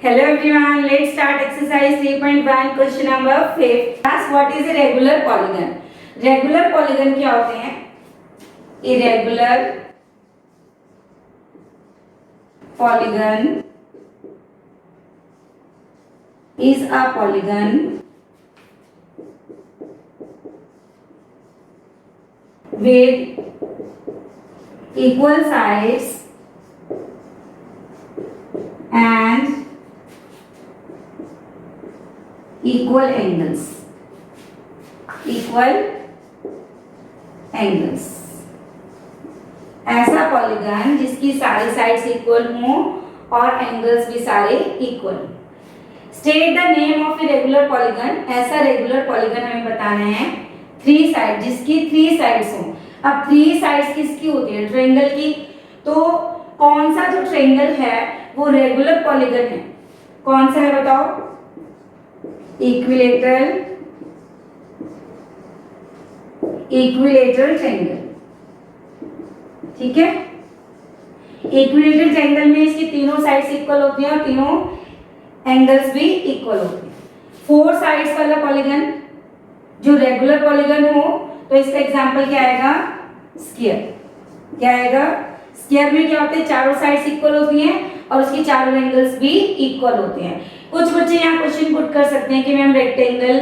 Hello everyone, let's start exercise 3.1 question number 5. Ask what is a regular polygon? Regular polygon क्या होते हैं? Irregular polygon is a polygon with equal sides and equal angles. ऐसा polygon जिसकी सारी sides equal हों और angles भी सारे equal. State the name of a regular polygon. ऐसा रेगुलर पॉलीगन हमें बताना है थ्री साइड, जिसकी थ्री साइड्स हों। अब थ्री साइड्स किसकी होती है? ट्रायंगल की। तो कौन सा जो ट्रायंगल है वो रेगुलर पॉलीगन है? कौन सा है बताओ? Equilateral triangle. ठीक है, इक्विलेटरल ट्रायंगल में इसकी तीनों साइड्स इक्वल होती हैं और तीनों एंगल्स भी इक्वल होते हैं। फोर साइड्स वाला पॉलीगन जो रेगुलर पॉलीगन हो तो इसका एग्जांपल क्या आएगा? स्क्वायर। क्या आएगा? स्क्वायर में क्या होते हैं? चारों साइड्स इक्वल होती हैं और उसके चारों एंगल्स भी इक्वल होते हैं। कुछ बच्चे यहाँ क्वेश्चन पुट कर सकते हैं कि मैम रेक्टेंगल,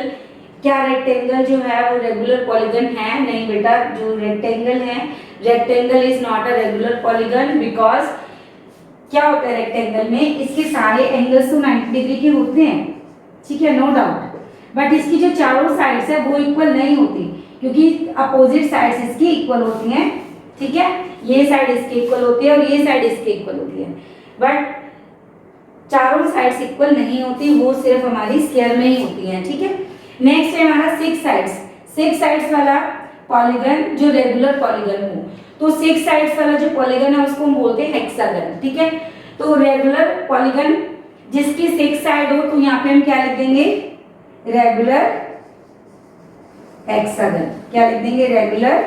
क्या रेक्टेंगल जो है वो रेगुलर पॉलीगन है? नहीं बेटा, जो रेक्टेंगल है, rectangle is not a regular polygon because क्या होता है रेक्टेंगल में? इसके सारे एंगल्स तो 90 डिग्री के होते हैं, ठीक है, नो डाउट, बट इसकी जो चारों साइड्स है वो इक्वल नहीं होती क्योंकि अपोजिट साइड्स इसकी इक्वल होती हैं। ठीक है, ये साइड इसकी इक्वल होती है और ये साइड इसकी इक्वल होती है, बट चारों साइड्स इक्वल नहीं होती, वो सिर्फ हमारी स्क्वायर में ही होती है। ठीक है, नेक्स्ट है हमारा सिक्स साइड्स। सिक्स साइड्स वाला पॉलीगन जो रेगुलर पॉलीगन हो तो सिक्स साइड्स वाला जो पॉलीगन है उसको हम बोलते हैं हेक्सागन। ठीक है, तो रेगुलर पॉलीगन जिसकी सिक्स साइड हो तो यहाँ पे हम क्या लिख देंगे? Regular hexagon. क्या लिख देंगे? रेगुलर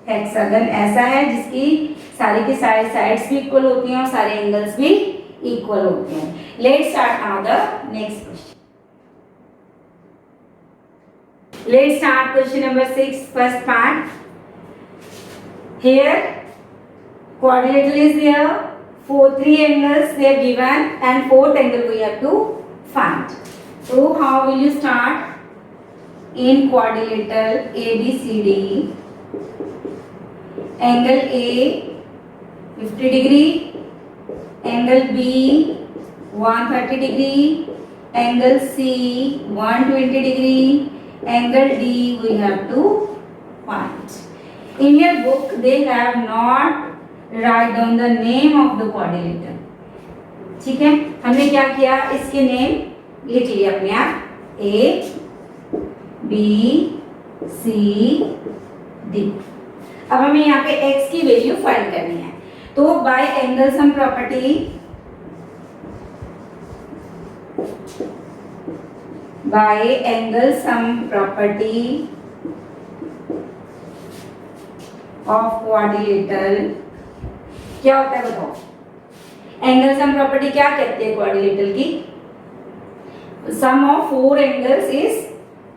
हेक्सागन ऐसा है जिसकी सारी की सारी साइड्स भी इक्वल होती हैं और सारे एंगल्स भी इक्वल होते हैं। Let's start now the next question. Let's start question number 6, first part. Here, quadrilateral is there. Three angles they are given, and fourth angle we have to find. So, how will you start? In quadrilateral ABCD, angle A 50 degree, angle B 130 degree, angle C 120 degree. Angle D we have to find. In your book they have not write down the name of the quadrilateral. ठीक है, हमने क्या किया? इसके name लिख लिए अपने आप, A B C D। अब हमें यहाँ पे x की वैल्यू फाइंड करनी है। तो bye angle sum property, by angle sum property of quadrilateral क्या होता है बताओ? एंगल सम प्रॉपर्टी क्या कहते हैं क्वाड्रिलेटरल की? Sum of four angles is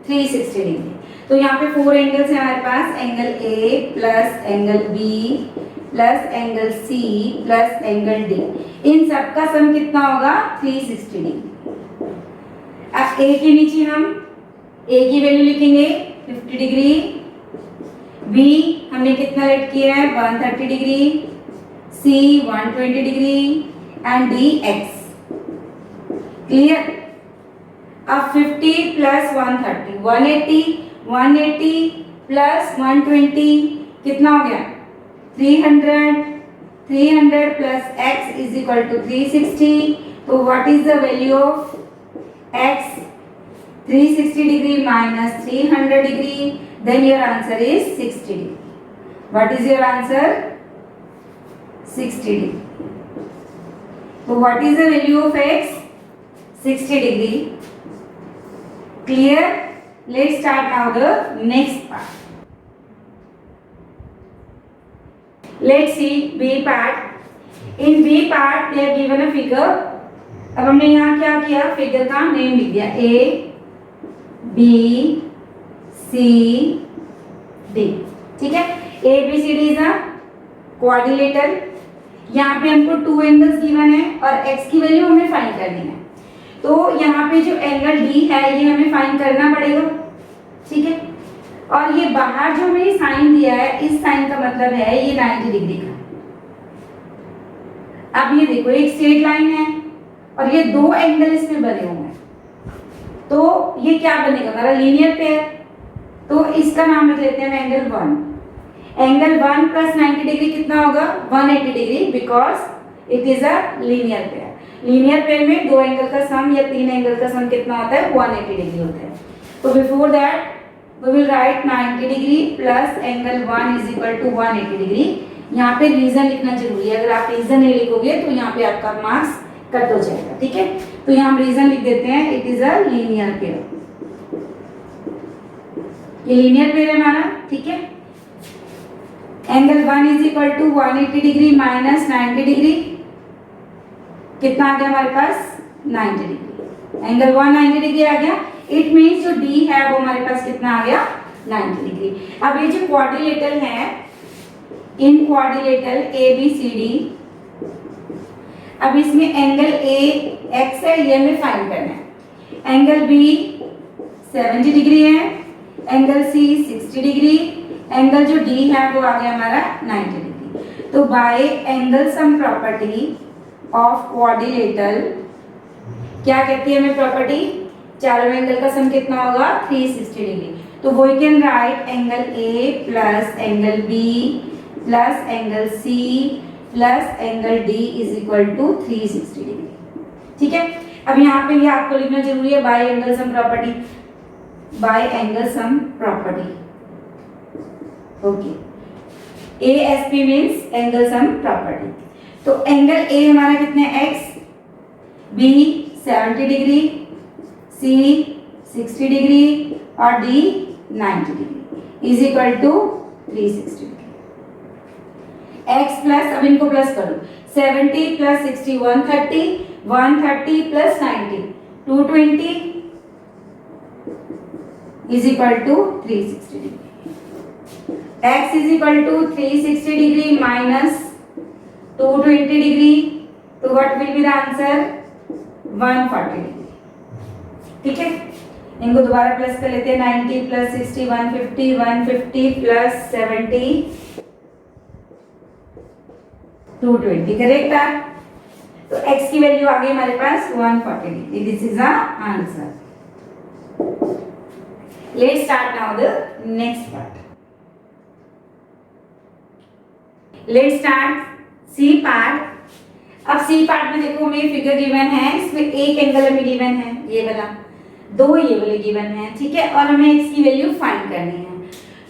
360 degree. तो यहाँ पे फोर एंगल्स है हमारे पास, angle A plus angle B plus angle C plus angle D। इन सब का सम कितना होगा? 360 डिग्री। अब A के नीचे हम A की वैल्यू लिखेंगे 50 डिग्री, B हमने कितना लेट किया है? 130 degree, C 120 degree and D x। Clear? अब 50 प्लस 130 180, 180 प्लस 120 कितना हो गया? 300, 300 plus x is equal to 360। तो what is the value of x? 360 degree minus 300 degree, then your answer is 60 degree. What is your answer? 60 degree. So what is the value of x? 60 degree. Clear? Let's start now the next part. Let's see B part. In B part, they have given a figure. अब हमने यहाँ क्या किया, figure का name लिख दिया A B C D. ठीक है, A B C D is a quadrilateral. यहाँ पे हमको टू एंगल्स गिवन है और एक्स की वैल्यू हमें फाइंड करनी है। तो यहाँ पे जो एंगल डी है ये हमें फाइंड करना पड़ेगा। ठीक है, और ये बाहर जो हमें साइन दिया है, इस साइन का मतलब है ये 90 डिग्री का। अब ये देखो एक स्ट्रेट लाइन है और ये दो एंगल इसमें बने हुए हैं, तो ये क्या बनेगा हमारा लीनियर पेयर। तो इसका नाम लिख लेते हैं एंगल 1। एंगल 1 प्लस 90 डिग्री कितना होगा, 180 degree, because it is a linear pair. Linear pair में दो एंगल का सम या तीन एंगल का सम कितना होता है, 180 डिग्री होता है। तो before that we will write 90 degree plus angle 1 is equal to 180 degree. यहाँ पे रीजन लिखना जरूरी है, अगर आप रीजन नहीं लिखोगे तो यहाँ पे आपका मार्क्स कट हो जाएगा। ठीक है, तो यहाँ हम रीजन लिख देते हैं, it is a linear pair. ये लीनियर पेयर है हमारा। ठीक है, angle 1 is equal to 180 degree minus 90 degree, कितना आ गया हमारे पास 90 डिग्री। एंगल 1 90 डिग्री आ गया। इट मीन्स जो डी है वो हमारे पास कितना आ गया 90 डिग्री। अब ये जो क्वाड्रिलेटरल है, in quadrilateral A B C D, अब इसमें एंगल ए एक्स है, ये हमें फाइंड करना है। एंगल बी 70 डिग्री है, एंगल सी 60 डिग्री, एंगल जो डी है वो आ गया हमारा 90 डिग्री। तो bye angle sum property of quadrilateral क्या कहती है हमें प्रॉपर्टी, चारों एंगल का सम कितना होगा 360 डिग्री। तो we can write angle A plus angle B plus angle C plus angle D is equal to 360 degree. ठीक है, अब यहाँ पे भी आपको लिखना जरूरी है by angle sum property, by angle sum property. Okay, A S P means angle sum property. तो एंगल ए हमारा कितने x, B 70 degree, C 60 degree और D 90 degree is equal to 360 degree. x plus, अब इनको plus करो, 70 plus 60 130, 130 plus 90 220 is equal to 360 degree. x is equal to 360 degree minus 220 degree, तो what will be the answer 140 degree. ठीक है, इनको दोबारा plus कर लेते हैं, 90 प्लस 60 150, 150 प्लस 70 220, करेक्ट है। तो x की वैल्यू आ गई हमारे पास 140 degree. This is the answer. Let's start now the next part. Let's start C part. अब सी पार्ट में देखो हमें फिगर गिवन है, इसमें एक एंगल हमें गिवन है, ये वाला, दो ये वाले गिवन है। ठीक है, और हमें x की वैल्यू फाइंड करनी है।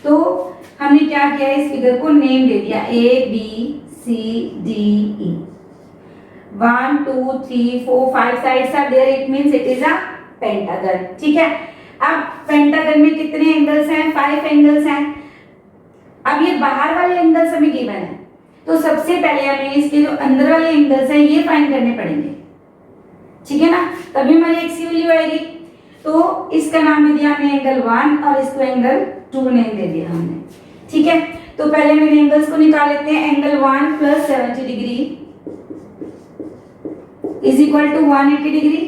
तो हमने क्या किया, इस फिगर को नेम दे दिया A B C D E. 1 2 3 4 5 sides are there, it means it is a pentagon. ठीक है, अब पेंटागन में कितने एंगल्स हैं, 5 एंगल्स हैं। अब ये बाहर वाले एंगल्स हमें गिवन है, तो सबसे पहले हमें इसके जो अंदर वाले एंगल्स हैं ये फाइंड करने पड़ेंगे। ठीक है ना, तभी हमारी x की वैल्यू आएगी। तो इसका नाम दे दिया हमने एंगल 1 और इसको एंगल 2 नेम दे दिया हमने। ठीक है, तो पहले हम इन एंगल्स को निकाल लेते हैं। Angle 1 plus 70 degree is equal to 180 degree,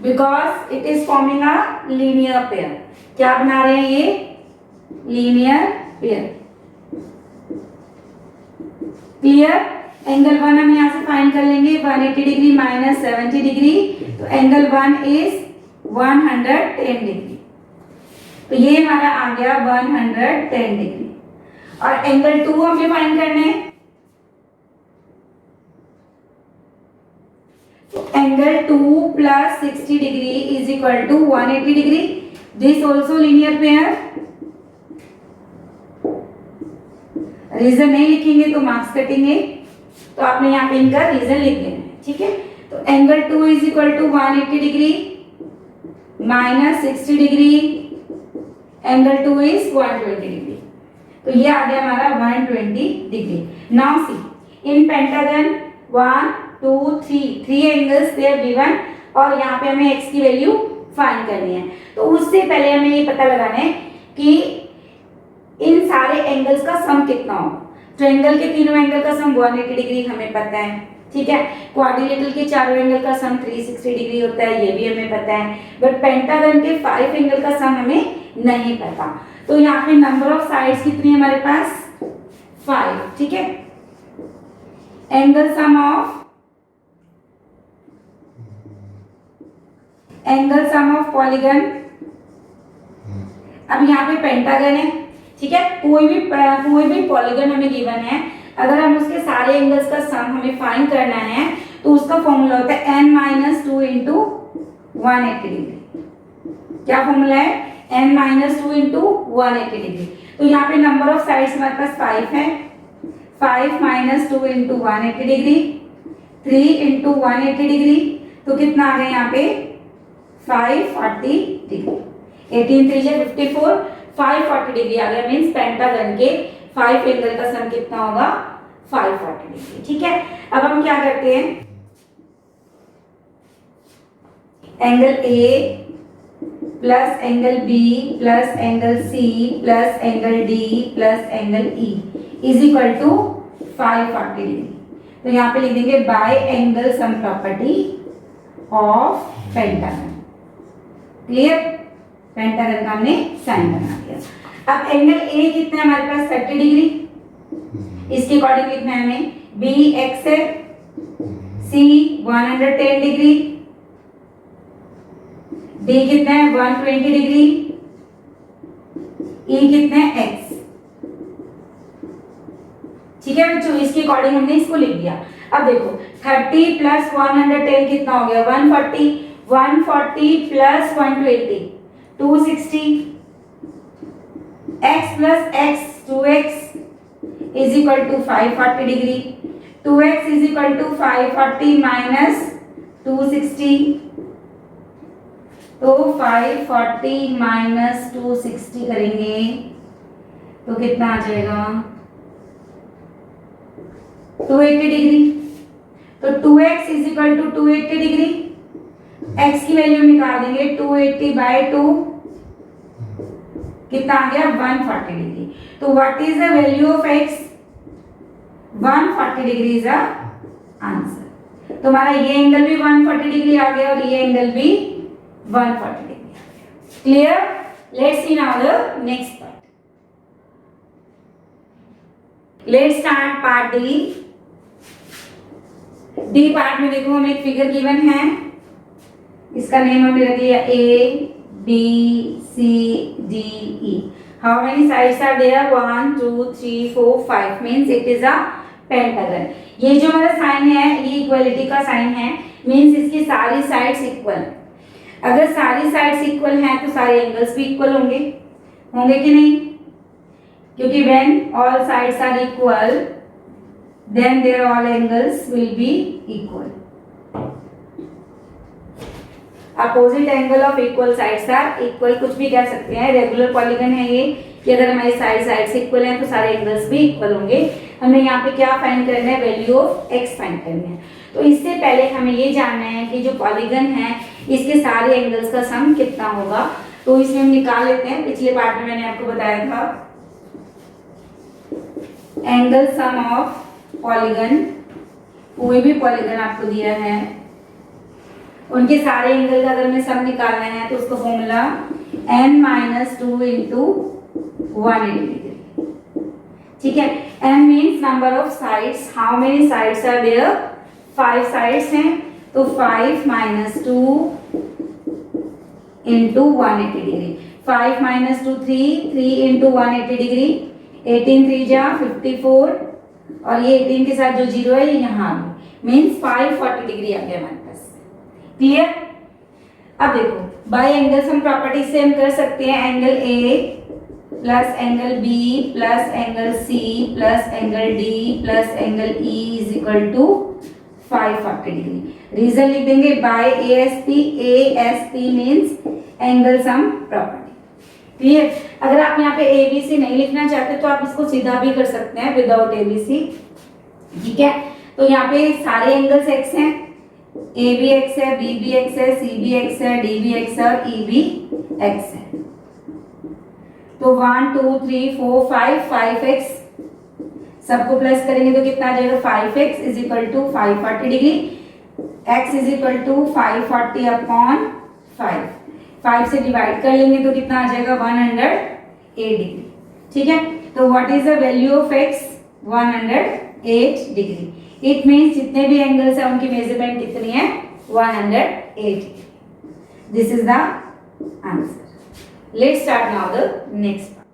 because it is forming a linear pair. क्या बना रहे हैं ये, लीनियर पेयर। क्लियर, एंगल 1 हम यहाँ से फाइंड कर लेंगे, 180 डिग्री माइनस 70 डिग्री, तो एंगल 1 इज 110 डिग्री। तो ये हमारा आ गया 110 डिग्री। और एंगल 2 हमें फाइंड करना है, तो angle 2 plus 60 degree is equal to 180 degree. This also linear pair. Reason नहीं लिखेंगे तो मार्क्स कटेंगे, तो आपने यहाँ पे इनका रीजन लिख देना है। ठीक है, तो angle 2 is equal to 180 degree minus 60 degree, angle 2 is 120 degree. तो ये आ गया हमारा 120 degree. Now see in pentagon 1 2 3 angles they are given और यहाँ पे हमें x की वैल्यू फाइंड करनी है। तो उससे पहले हमें ये पता लगाना है कि इन सारे एंगल्स का सम कितना होगा। ट्रायंगल के तीनों एंगल का सम 180 डिग्री हमें पता है, ठीक है। क्वाड्रिलेटरल के चारों एंगल का सम 360 डिग्री होता है, ये भी हमें पता है। बट पेंटागन के 5 एंगल का सम हमें नहीं पता। तो यहाँ पे नंबर ऑफ साइड्स कितनी है हमारे पास? 5, ठीक है। एंगल सम ऑफ पॉलीगन, अब यहाँ पे पेंटागन है, ठीक है। कोई भी पॉलीगन हमें गिवन है, अगर हम उसके सारे एंगल्स का सम हमें फाइंड करना है तो उसका फॉर्मूला होता है n-2 इंटू 180 डिग्री। क्या फॉर्मूला है? n-2 into 180 degree. तो यहाँ पे नंबर ऑफ साइड्स हमारे पास 5 है, 5 minus 2 into 180 degree, 3 into 180 degree, तो कितना आ गया यहाँ पे? 540 डिग्री। 18 3 जा 54, 540 डिग्री आ गया। मीन्स पेंटागन के 5 एंगल का सम कितना होगा? 540 डिग्री, ठीक है। अब हम क्या करते हैं, angle A plus angle B plus angle C plus angle D plus angle E is equal to 540 degree. तो यहाँ पे लिख देंगे by angle sum property of pentagon. Clear? Pentagon का हमने साइन बना दिया। अब एंगल A कितना है हमारे पास? 30 डिग्री। इसके अकॉर्डिंग लिखना है हमें BX है, C 110 डिग्री, D कितना है? 120 डिग्री, E कितना है? X, ठीक है बच्चों। इसके अकॉर्डिंग हमने इसको लिख दिया। अब देखो 30 प्लस 110 कितना हो गया? 140, 140 plus 120 260, x plus x 2x is equal to 540 degree, 2x is equal to 540 minus 260, तो 540 माइनस 260 करेंगे तो कितना आ जाएगा? 280 डिग्री। तो 2x is equal to 280 degree, x की वैल्यू निकाल देंगे 280 बाय 2 कितना आ गया? 140 डिग्री। तो what is the value of x? 140 degree is the answer. तो हमारा ये एंगल भी 140 डिग्री आ गया और ये एंगल भी 140 डिग्री आ गया। Clear? Let's see now the next part. Let's start part D. D part में देखो हमें एक फिगर गिवन है, इसका नेम हमने रख लिया A B C D E। How many sides are there? 1 2 3 4 5 means it is a pentagon। ये जो हमारा साइन है ये इक्वलिटी का साइन है, मीन्स इसकी सारी साइड्स इक्वल। अगर सारी साइड्स इक्वल हैं तो सारे एंगल्स भी इक्वल होंगे, होंगे कि नहीं? क्योंकि when all sides are equal then their all angles will be equal। Opposite angle of equal sides are equal, कुछ भी कह सकते हैं। रेगुलर पॉलीगन है ये कि अगर हमारी साइड्स इक्वल हैं तो सारे एंगल्स भी इक्वल होंगे। हमें यहाँ पे क्या फाइंड करना है? वैल्यू ऑफ x फाइंड करना है। तो इससे पहले हमें ये जानना है कि जो पॉलीगन है इसके सारे एंगल्स का सम कितना होगा। तो इसमें हम निकाल लेते हैं। पिछले पार्ट में मैंने आपको बताया था एंगल सम ऑफ पॉलीगन। कोई भी पॉलीगन आपको दिया है उनके सारे एंगल का अगर हमें सम निकालना है तो उसका फॉर्मूला n-2 इंटू 180 डिग्री, ठीक है। n means number of sides. How many sides are there? 5 sides हैं, तो 5 minus 2 into 180 degree. 5 minus 2 3 into 180 degree, 18 3 जा 54 और ये 18 के साथ जो जीरो है ये यहाँ आ गई, मीन्स 540 डिग्री आ गया हमारे पास। क्लियर? अब देखो बाय एंगल सम प्रॉपर्टी से हम कर सकते हैं angle A plus angle B plus angle C plus angle D plus angle E is equal to 540 degree. Reason लिख देंगे by ASP means angle sum property. Clear? अगर आप यहाँ पे ABC नहीं लिखना चाहते तो आप इसको सीधा भी कर सकते हैं विदाउट ABC, ठीक है। तो यहाँ पे सारे एंगल्स x हैं, ए बी एक्स है, बी बी एक्स है, सी बी एक्स है, डी बी एक्स है और ई बी एक्स है। तो 1 2 3 4 5x सबको प्लस करेंगे तो कितना आ जाएगा 5x is equal to 540 degree, x is equal to 540 upon 5 से डिवाइड कर लेंगे तो कितना आ जाएगा 108 डिग्री। ठीक है, तो what is the value of x 108 degree. It means जितने भी एंगल्स है उनकी मेजरमेंट कितनी है 108। This is the answer. Let's start now the next part.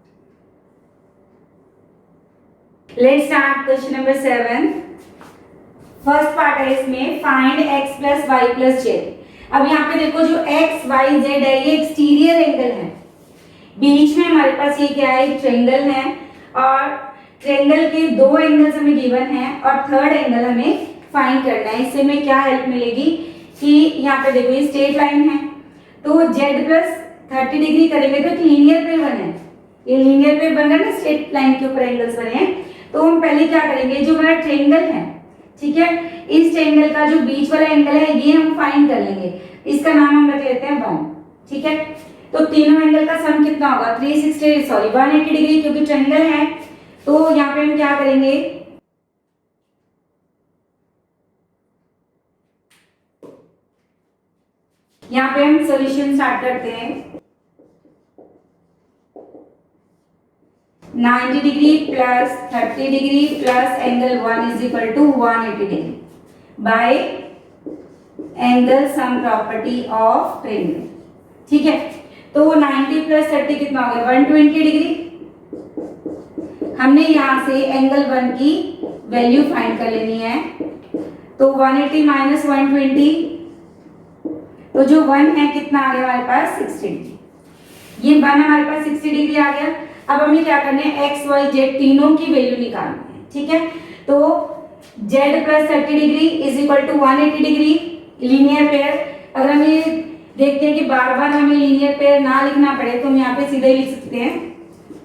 Let's start question number 7। First part है इसमें find x plus y plus z. अब यहाँ पे देखो जो x y z है ये एक्सटीरियर एंगल है, बीच में हमारे पास ये क्या है एक ट्रायंगल है और ट्रायंगल के दो एंगल्स हमें गिवन है और थर्ड एंगल हमें फाइंड करना है। इससे हमें क्या हेल्प मिलेगी कि यहाँ पे देखो ये स्ट्रेट लाइन है तो z प्लस 30 डिग्री करेंगे तो एक लीनियर पेयर बना है, ये लीनियर पेयर बन रहा है ना, स्ट्रेट लाइन के ऊपर एंगल्स बने हैं। तो हम पहले क्या करेंगे जो हमारा ट्रायंगल है, ठीक है, इस ट्रायंगल का जो बीच वाला एंगल है ये हम फाइंड कर लेंगे, इसका नाम हम रख लेते हैं 1। ठीक है, तो तीनों एंगल का सम कितना होगा 180 डिग्री, क्योंकि ट्रायंगल है तो यहाँ पे हम क्या करेंगे यहाँ पे हम सॉल्यूशन स्टार्ट करते हैं। 90 degree plus 30 degree plus angle 1 is equal to 180 degree by angle sum property of triangle. ठीक है, तो 90 प्लस 30 कितना हो गया 120 डिग्री। हमने यहाँ से एंगल 1 की वैल्यू फाइंड कर लेनी है, तो 180 माइनस 120, तो जो 1 है कितना आ गया हमारे पास 60 डिग्री। ये 1 हमारे पास 60 डिग्री आ गया। अब हमें क्या करना है x y z तीनों की वैल्यू निकालनी है। ठीक है, तो z plus 30 degree is equal to 180 degree linear pair. अगर हम ये देखते हैं कि बार बार हमें लीनियर पेयर ना लिखना पड़े तो हम यहाँ पे सीधे लिख सकते हैं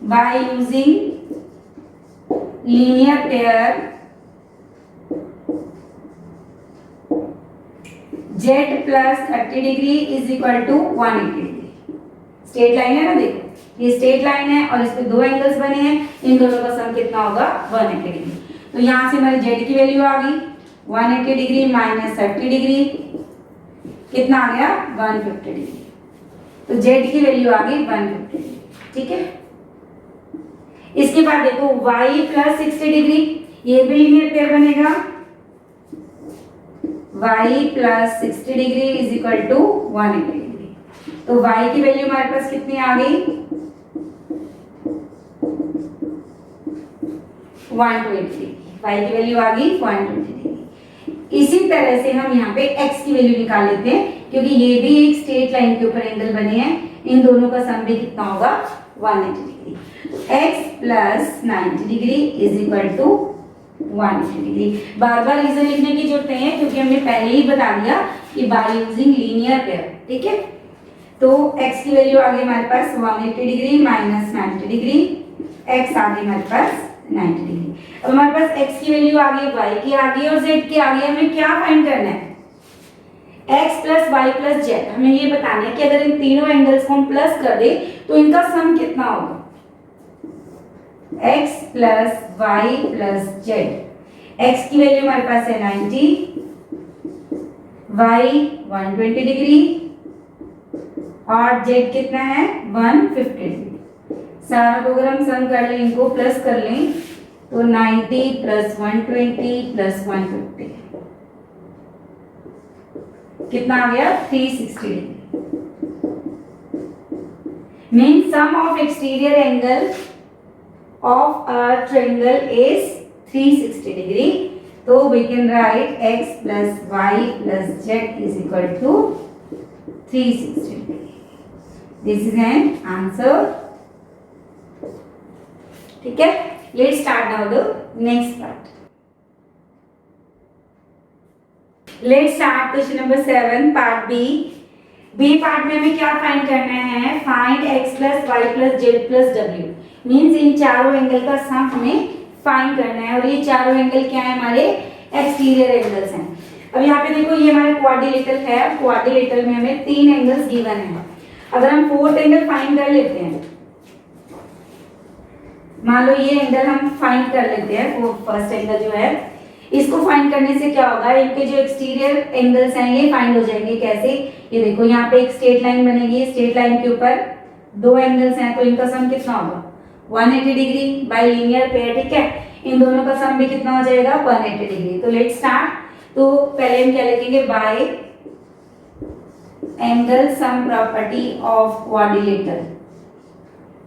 by using linear pair z plus 30 degree is equal to 180 degree. Straight line है ना, देखो ये स्ट्रेट लाइन है और इस पे दो एंगल्स बने हैं, इन दोनों का सम कितना होगा 180 डिग्री। तो यहाँ से हमारी z की वैल्यू आ गई 180 डिग्री माइनस 30 डिग्री कितना आ गया 150 डिग्री। तो z की वैल्यू आ गई 150 डिग्री। ठीक है, इसके बाद देखो y प्लस 60 डिग्री, ये भी लीनियर पेयर बनेगा, y plus 60 degree is equal to 180 degree. तो y की वैल्यू हमारे पास कितनी आ गई 120 डिग्री, y की वैल्यू आ गई 120 डिग्री। इसी तरह से हम यहाँ पे x की वैल्यू निकाल लेते हैं, क्योंकि ये भी एक स्ट्रेट लाइन के ऊपर एंगल बने हैं, इन दोनों का सम भी कितना होगा 180 degree. x plus 90 degree is equal to 180 degree. बार बार रीजन लिखने की जरूरत नहीं है क्योंकि हमने पहले ही बता दिया कि बाय यूजिंग लीनियर पेयर। ठीक है, तो x की वैल्यू आ गई हमारे पास 180 डिग्री माइनस 90 डिग्री, x आ गई हमारे पास 90 डिग्री। अब हमारे पास x की वैल्यू आ गई, y की आ गई और z की आ गई। हमें क्या फाइंड करना है x plus y plus z. हमें ये बताना है कि अगर इन तीनों एंगल्स को हम प्लस कर दे तो इनका सम कितना होगा x plus y plus z. x की वैल्यू हमारे पास है 90, y 120 डिग्री और z कितना है 150 डिग्री। सारा को अगर हम सम कर लें, इनको प्लस कर लें तो 90 प्लस 120 प्लस 150 कितना आ गया 360 degree. Mean sum of exterior angle of a triangle is 360 degree. So we can write x plus y plus z is equal to 360 degree. This is an answer. ठीक है, let's start now the next part. Let's start question number 7 part B. B part में हमें क्या find करना है, find x plus y plus z plus w। Means in चारों angle का सम हमें फाइंड करना है और ये चारों एंगल क्या है हमारे एक्सटीरियर एंगल्स हैं। अब यहाँ पे देखो ये हमारा क्वाड्रिलेटरल है, क्वाड्रिलेटरल में हमें 3 एंगल्स गिवन है। अगर हम फोर्थ एंगल फाइंड कर लेते हैं, मान लो ये एंगल हम फाइंड कर लेते हैं, वो फर्स्ट एंगल जो है, इसको फाइंड करने से क्या होगा, इनके जो एक्सटीरियर एंगल्स हैं ये फाइंड हो जाएंगे। कैसे, ये देखो यहाँ पे एक स्ट्रेट लाइन बनेगी, स्ट्रेट लाइन के ऊपर 2 एंगल्स हैं, तो इनका सम कितना होगा 180 डिग्री बाय लीनियर पेयर, ठीक है। इन दोनों का सम भी कितना हो जाएगा 180 डिग्री। तो लेट्स स्टार्ट। तो पहले हम क्या लिखेंगे, bye angle sum property of quadrilateral.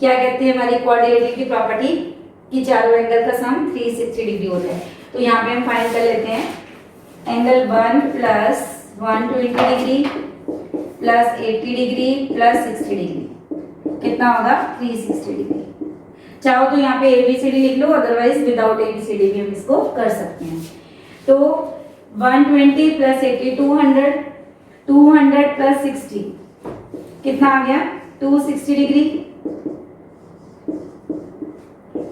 क्या कहते हैं हमारी क्वाड्रिलेटरल की प्रॉपर्टी कि चारों एंगल का सम 360 डिग्री होता है। तो यहाँ पे हम फाइंड कर लेते हैं angle 1 plus 120 degree plus 80 degree plus 60 degree, कितना होगा 360 डिग्री। चाहो तो यहाँ पे ABCD लिख लो, अदरवाइज विदाउट ABCD भी हम इसको कर सकते हैं। तो 120 प्लस 80 200, 200 प्लस 60 कितना आ गया 260 degree.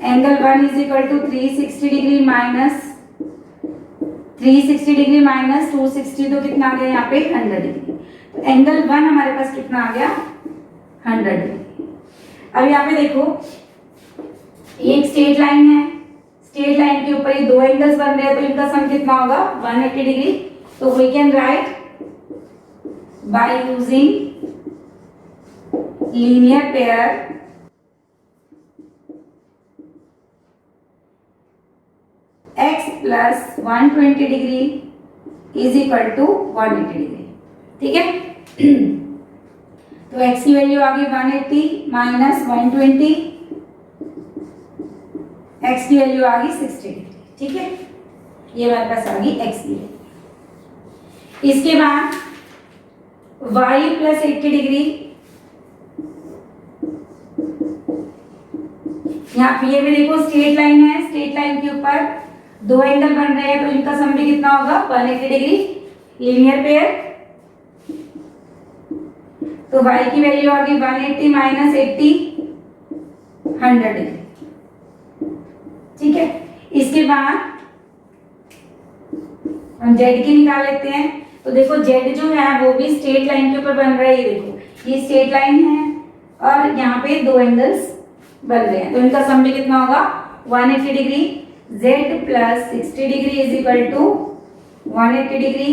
Angle 1 is equal to 360 degree minus 360 degree minus 260, तो कितना आ गया यहाँ पे 100 डिग्री। तो एंगल 1 हमारे पास कितना आ गया 100 डिग्री। अब यहाँ पे देखो ये एक स्ट्रेट लाइन है, स्ट्रेट लाइन के ऊपर ये 2 एंगल्स बन रहे हैं, तो इनका सम कितना होगा 180 डिग्री। तो we can write by using linear pair x plus 120 degree is equal to 180 degree, ठीक है। तो x की वैल्यू आ गई 180 माइनस 120, x की वैल्यू आ गई 60 डिग्री, ठीक है। ये हमारे पास आ गई x की वैल्यू। इसके बाद y प्लस 80 डिग्री, यहाँ पे ये भी देखो स्ट्रेट लाइन है, स्ट्रेट लाइन के ऊपर 2 एंगल बन रहे हैं, तो इनका सम भी कितना होगा 180 डिग्री, लीनियर पेयर। तो y की वैल्यू आ गई 180 माइनस 80 100 डिग्री, ठीक है। इसके बाद हम z की निकाल लेते हैं। तो देखो z जो है वो भी स्ट्रेट लाइन के ऊपर बन रहा है, ये देखो ये स्ट्रेट लाइन है और यहाँ पे 2 एंगल्स बन रहे हैं, तो इनका सम भी कितना होगा 180 degree. z plus 60 degree is equal to 180 degree,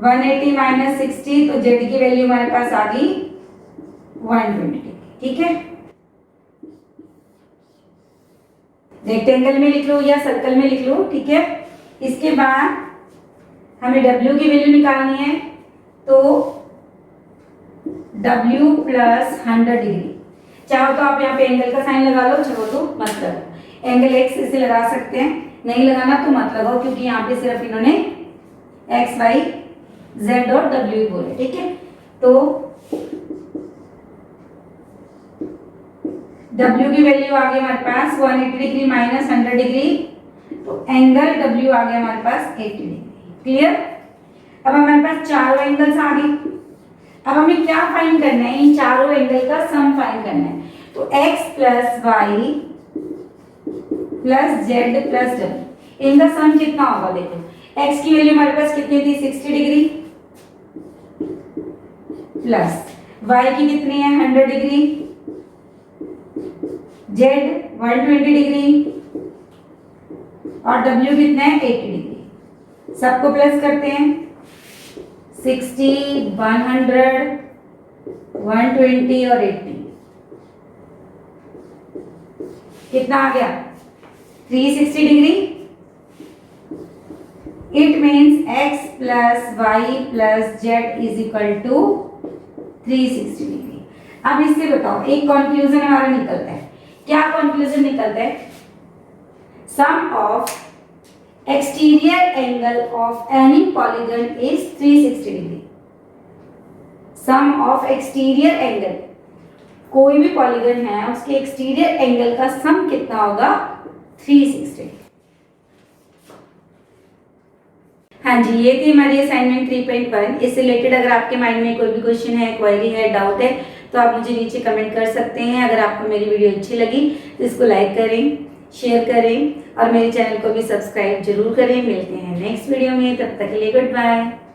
180 minus 60, तो z की वैल्यू हमारे पास आ गई 120 डिग्री, ठीक है। रेक्टेंगल में लिख लो या सर्कल में लिख लो, ठीक है। इसके बाद हमें w की वैल्यू निकालनी है, तो w प्लस 100 डिग्री, चाहो तो आप यहाँ पे एंगल का साइन लगा लो, चाहो तो मत लगाओ। एंगल x इसे लगा सकते हैं, नहीं लगाना तो मत लगाओ, क्योंकि यहाँ पे सिर्फ इन्होंने x y z और w बोले, ठीक है। तो w की वैल्यू आ गई हमारे पास 180 डिग्री माइनस 100 डिग्री, तो एंगल w आ गया हमारे पास 80 डिग्री, क्लियर। अब हमारे पास चारों एंगल्स आ गए। अब हमें क्या फाइंड करना है, इन चारों एंगल का सम फाइंड करना है। तो x plus y plus z plus डब्ल्यू, इनका सम कितना होगा, देखो x की वैल्यू हमारे पास कितनी थी 60 डिग्री, प्लस y की कितनी है 100 डिग्री, z 120 डिग्री और w कितना है 80 डिग्री। सबको प्लस करते हैं, 60 100 120 और 80, कितना आ गया 360 degree. It means x plus y plus z is equal to 360 degree. अब इससे बताओ एक कंक्लूजन हमारा निकलता है, क्या कंक्लूजन निकलता है, sum of exterior angle of any polygon is 360 degree. Sum of exterior angle, कोई भी पॉलीगन है उसके एक्सटीरियर एंगल का सम कितना होगा 360। हाँ जी, ये थी हमारी असाइनमेंट 3.1। इससे रिलेटेड अगर आपके माइंड में कोई भी क्वेश्चन है, क्वेरी है, डाउट है, तो आप मुझे नीचे कमेंट कर सकते हैं। अगर आपको मेरी वीडियो अच्छी लगी तो इसको लाइक करें, शेयर करें और मेरे चैनल को भी सब्सक्राइब जरूर करें। मिलते हैं नेक्स्ट वीडियो में, तब तक के लिए गुड बाय।